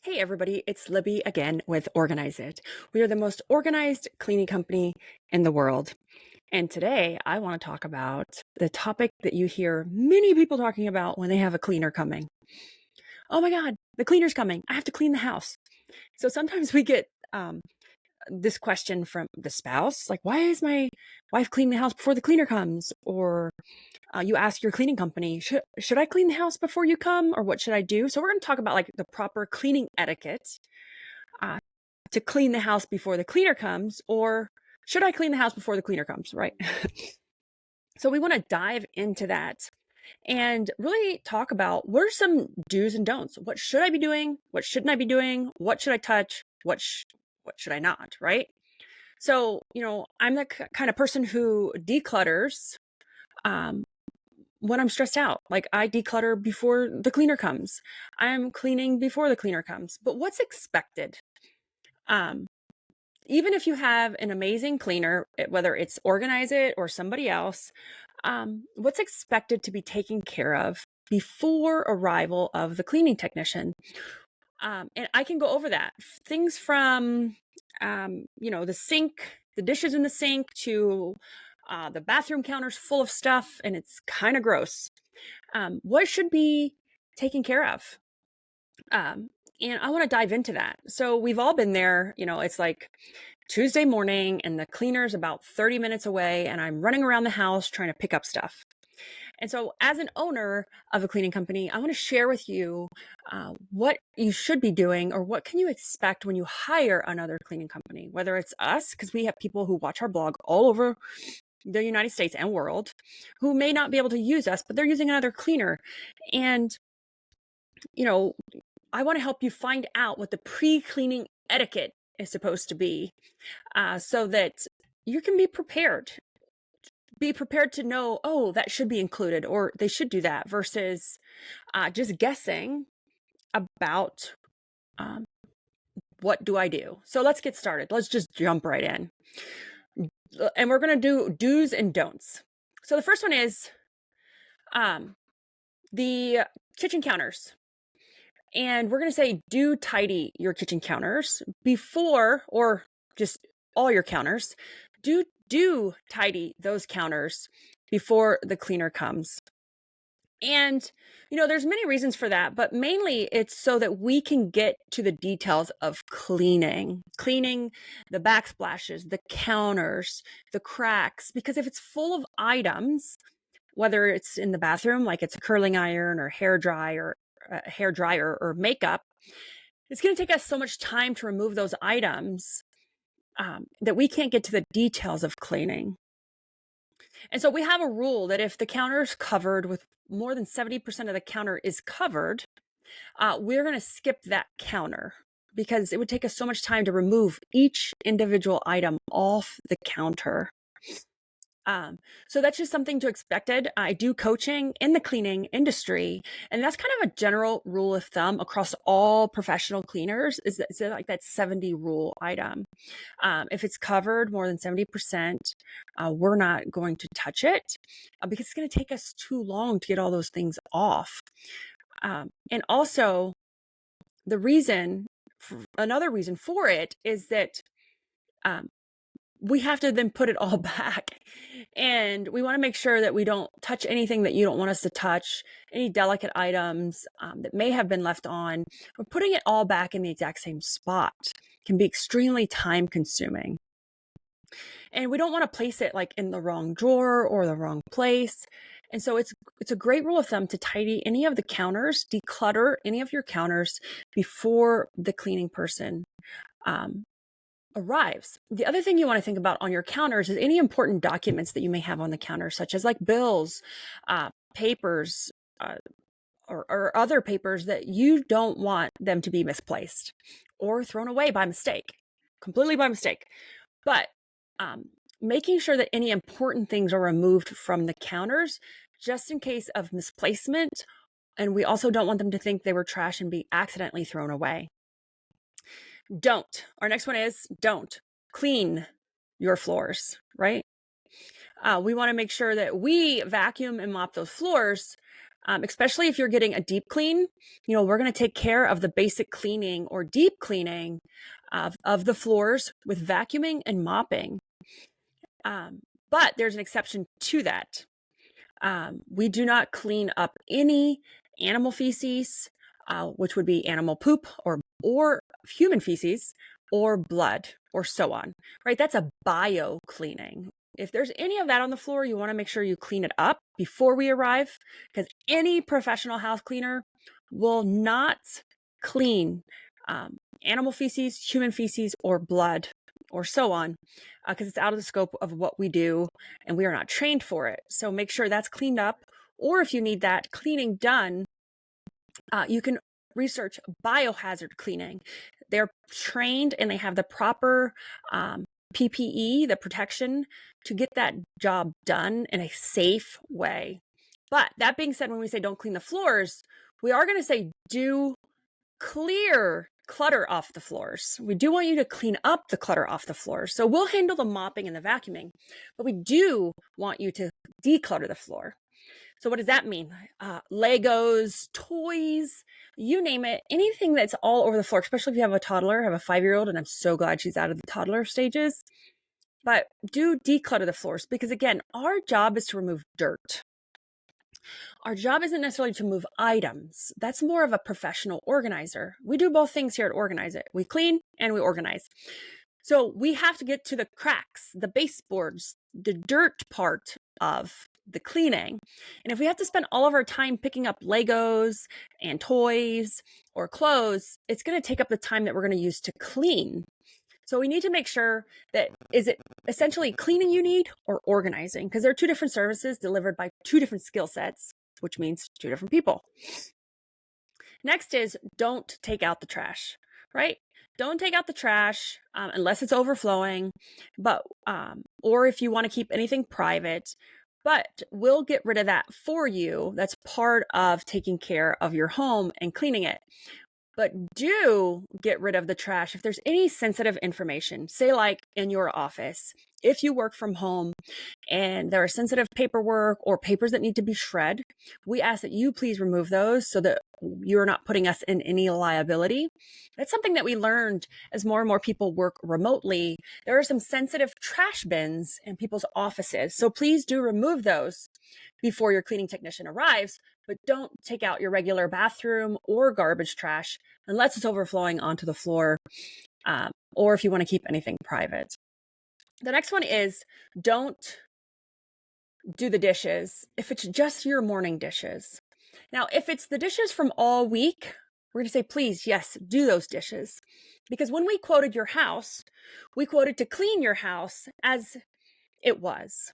Hey everybody, it's Libby again with Organize It. We are the most organized cleaning company in the world. And today I want to talk about the topic that you hear many people talking about when they have a cleaner coming. Oh my God, the cleaner's coming. I have to clean the house. So sometimes we get this question from the spouse, like, why is my wife cleaning the house before the cleaner comes? Or you ask your cleaning company, should I clean the house before you come? Or what should I do? So we're going to talk about like the proper cleaning etiquette uh, to clean the house before the cleaner comes, or should I clean the house before the cleaner comes, right? So we want to dive into that and really talk about what are some do's and don'ts. What should I be doing? What shouldn't I be doing? What should I touch? What should I not, right? So, I'm the kind of person who declutters um, when I'm stressed out. Like I declutter before the cleaner comes. I'm cleaning before the cleaner comes. But what's expected? Um, Even if you have an amazing cleaner, whether it's Organize It or somebody else, what's expected to be taken care of before arrival of the cleaning technician? And I can go over that. Things from, the sink, the dishes in the sink, to the bathroom counters full of stuff, and it's kind of gross. What should be taken care of? Um, and I want to dive into that. So we've all been there. It's like Tuesday morning and the cleaner's about 30 minutes away, and I'm running around the house trying to pick up stuff. And so, as an owner of a cleaning company, I want to share with you what you should be doing, or what can you expect when you hire another cleaning company, whether it's us, because we have people who watch our blog all over the United States and world who may not be able to use us, but they're using another cleaner. And, you know, I want to help you find out what the pre-cleaning etiquette is supposed to be, so that you can be prepared. Be prepared to know, oh, that should be included, or they should do that, versus just guessing about um, what do I do. So let's get started. Let's just jump right in. And we're going to do do's and don'ts. So the first one is um, the kitchen counters. And we're going to say do tidy your kitchen counters before, or just all your counters. Do tidy those counters before the cleaner comes. And, there's many reasons for that, but mainly it's so that we can get to the details of cleaning the backsplashes, the counters, the cracks, because if it's full of items, whether it's in the bathroom, like it's a curling iron or hair dryer or makeup, it's going to take us so much time to remove those items that we can't get to the details of cleaning. And so we have a rule that if the counter is covered with more than 70% of the counter is covered, we're going to skip that counter, because it would take us so much time to remove each individual item off the counter. So that's just something to expected. I do coaching in the cleaning industry, and that's kind of a general rule of thumb across all professional cleaners, is like that 70 rule item. If it's covered more than 70%, we're not going to touch it, because it's going to take us too long to get all those things off. And also another reason for it is that um, we have to then put it all back. And we want to make sure that we don't touch anything that you don't want us to touch, any delicate items that may have been left on. Or putting it all back in the exact same spot can be extremely time consuming. And we don't want to place it like in the wrong drawer or the wrong place. And so it's a great rule of thumb to tidy any of the counters, declutter any of your counters before the cleaning person arrives. The other thing you want to think about on your counters is any important documents that you may have on the counter, such as like bills, papers, or other papers that you don't want them to be misplaced or thrown away by mistake, completely by mistake. But making sure that any important things are removed from the counters just in case of misplacement. And we also don't want them to think they were trash and be accidentally thrown away. Don't. Our next one is don't clean your floors, right? We want to make sure that we vacuum and mop those floors especially if you're getting a deep clean. We're going to take care of the basic cleaning or deep cleaning of the floors with vacuuming and mopping. But there's an exception to that. We do not clean up any animal feces, which would be animal poop or human feces or blood or so on, right? That's a bio cleaning. If there's any of that on the floor, you want to make sure you clean it up before we arrive, because any professional house cleaner will not clean animal feces, human feces, or blood or so on, because it's out of the scope of what we do and we are not trained for it. So make sure that's cleaned up. Or if you need that cleaning done, you can research biohazard cleaning. They're trained and they have the proper PPE, the protection, to get that job done in a safe way. But that being said, when we say don't clean the floors, we are going to say do clear clutter off the floors. We do want you to clean up the clutter off the floors. So we'll handle the mopping and the vacuuming, but we do want you to declutter the floor. So what does that mean? Legos, toys, you name it, anything that's all over the floor, especially if you have a toddler. I have a 5-year-old and I'm so glad she's out of the toddler stages. But do declutter the floors, because again, our job is to remove dirt. Our job isn't necessarily to move items. That's more of a professional organizer. We do both things here at Organize It. We clean and we organize. So we have to get to the cracks, the baseboards, the dirt part of the cleaning. And if we have to spend all of our time picking up Legos and toys or clothes, it's going to take up the time that we're going to use to clean. So we need to make sure that, is it essentially cleaning you need or organizing? Because they're two different services delivered by two different skill sets, which means two different people. Next is don't take out the trash, right? Don't take out the trash unless it's overflowing, but or if you want to keep anything private, but we'll get rid of that for you. That's part of taking care of your home and cleaning it. But do get rid of the trash if there's any sensitive information, say like in your office. If you work from home and there are sensitive paperwork or papers that need to be shred, we ask that you please remove those so that you're not putting us in any liability. That's something that we learned as more and more people work remotely. There are some sensitive trash bins in people's offices. So please do remove those before your cleaning technician arrives, but don't take out your regular bathroom or garbage trash unless it's overflowing onto the floor, or if you want to keep anything private. The next one is don't do the dishes if it's just your morning dishes. Now, if it's the dishes from all week, we're going to say, please, yes, do those dishes. Because when we quoted your house, we quoted to clean your house as it was.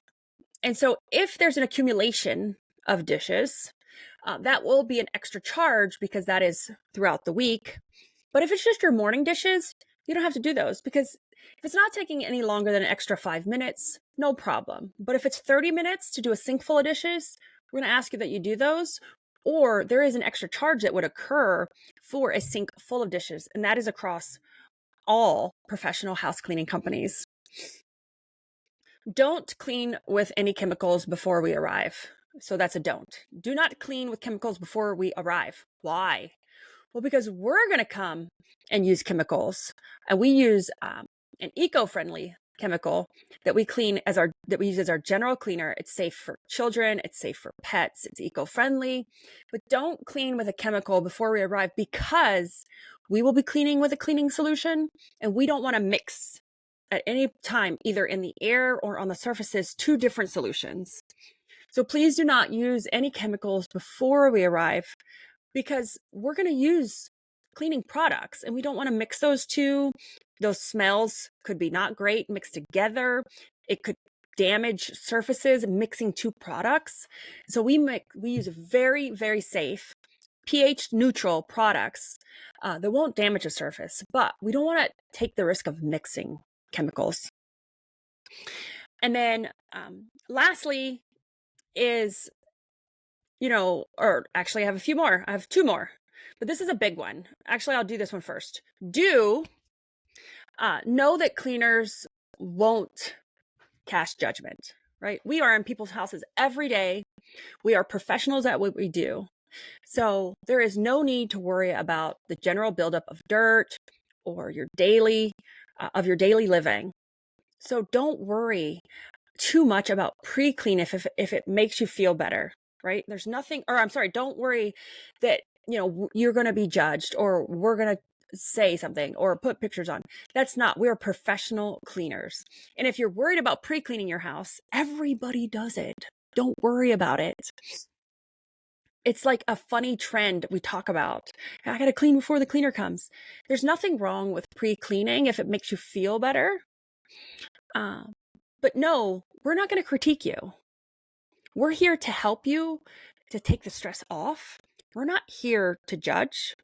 And so if there's an accumulation of dishes, that will be an extra charge because that is throughout the week. But if it's just your morning dishes, you don't have to do those, because if it's not taking any longer than an extra 5 minutes, no problem. But if it's 30 minutes to do a sink full of dishes, we're going to ask you that you do those, or there is an extra charge that would occur for a sink full of dishes. And that is across all professional house cleaning companies. Don't clean with any chemicals before we arrive. So that's a don't. Do not clean with chemicals before we arrive. Why? Well, because we're going to come and use chemicals, and we use an eco-friendly chemical that we use as our general cleaner. It's safe for children. It's safe for pets. It's eco-friendly. But don't clean with a chemical before we arrive, because we will be cleaning with a cleaning solution, and we don't want to mix at any time, either in the air or on the surfaces, two different solutions. So please do not use any chemicals before we arrive, because we're going to use cleaning products and we don't want to mix those two. Those smells could be not great mixed together. It could damage surfaces mixing two products. So we use very, very safe, pH neutral products that won't damage a surface, but we don't want to take the risk of mixing chemicals. And then lastly is, or actually I have a few more. I have two more, but this is a big one. Actually, I'll do this one first. Do know that cleaners won't cast judgment. right? We are in people's houses every day. We are professionals at what we do. So there is no need to worry about the general buildup of dirt or your daily living. So don't worry too much about pre-clean if it makes you feel better, right? There's nothing, or I'm sorry, don't worry that, you're going to be judged or we're going to say something or put pictures on. That's not, we're professional cleaners. And if you're worried about pre-cleaning your house, everybody does it. Don't worry about it. It's like a funny trend we talk about. I got to clean before the cleaner comes. There's nothing wrong with pre-cleaning if it makes you feel better. But no, we're not going to critique you. We're here to help you to take the stress off. We're not here to judge.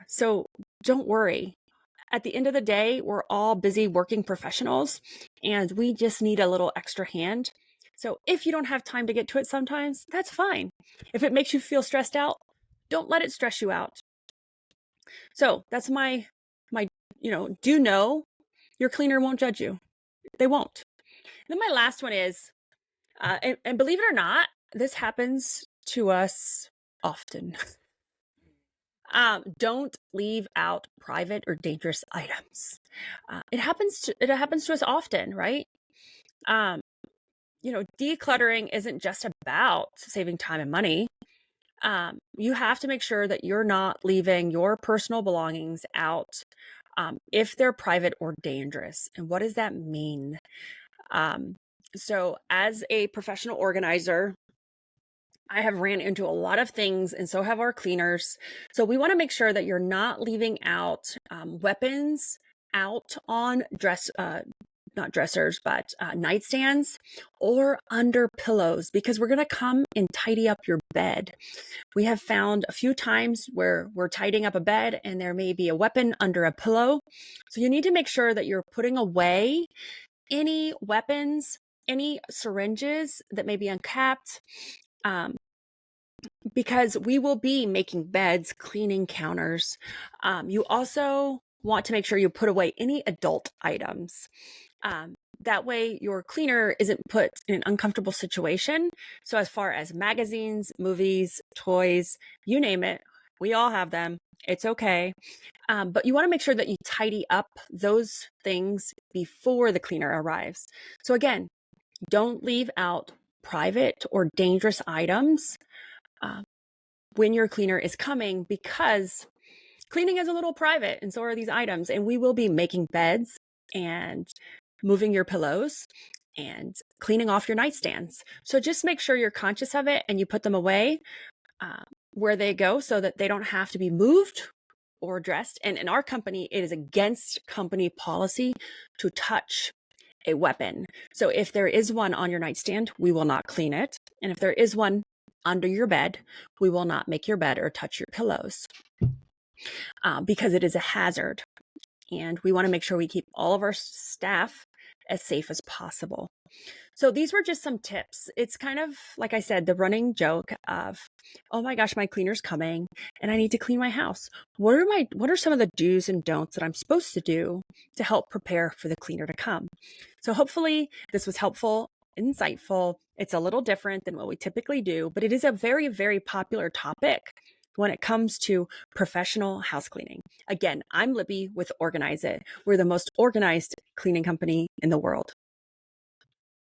So don't worry. At the end of the day, we're all busy working professionals and we just need a little extra hand. So if you don't have time to get to it sometimes, that's fine. If it makes you feel stressed out, don't let it stress you out. So that's my, do know your cleaner won't judge you. They won't. And then my last one is, and believe it or not, this happens to us often. Don't leave out private or dangerous items. It happens to us often, right? Decluttering isn't just about saving time and money. You have to make sure that you're not leaving your personal belongings out if they're private or dangerous. And what does that mean? So as a professional organizer, I have ran into a lot of things, and so have our cleaners. So we want to make sure that you're not leaving out weapons out on not dressers, but nightstands or under pillows, because we're going to come and tidy up your bed. We have found a few times where we're tidying up a bed and there may be a weapon under a pillow. So you need to make sure that you're putting away any weapons, any syringes that may be uncapped, because we will be making beds, cleaning counters. You also want to make sure you put away any adult items. That way your cleaner isn't put in an uncomfortable situation. So as far as magazines, movies, toys, you name it, we all have them. It's okay. But you want to make sure that you tidy up those things before the cleaner arrives. So again, don't leave out private or dangerous items when your cleaner is coming, because cleaning is a little private and so are these items, and we will be making beds and moving your pillows and cleaning off your nightstands. So just make sure you're conscious of it and you put them away where they go so that they don't have to be moved or addressed. And in our company, it is against company policy to touch a weapon. So if there is one on your nightstand, we will not clean it. And if there is one under your bed, we will not make your bed or touch your pillows because it is a hazard. And we want to make sure we keep all of our staff as safe as possible. So these were just some tips. It's kind of, like I said, the running joke of, oh my gosh, my cleaner's coming and I need to clean my house. What are some of the do's and don'ts that I'm supposed to do to help prepare for the cleaner to come? So hopefully this was helpful, insightful. It's a little different than what we typically do, but it is a very, very popular topic when it comes to professional house cleaning. Again, I'm Libby with Organize It. We're the most organized cleaning company in the world.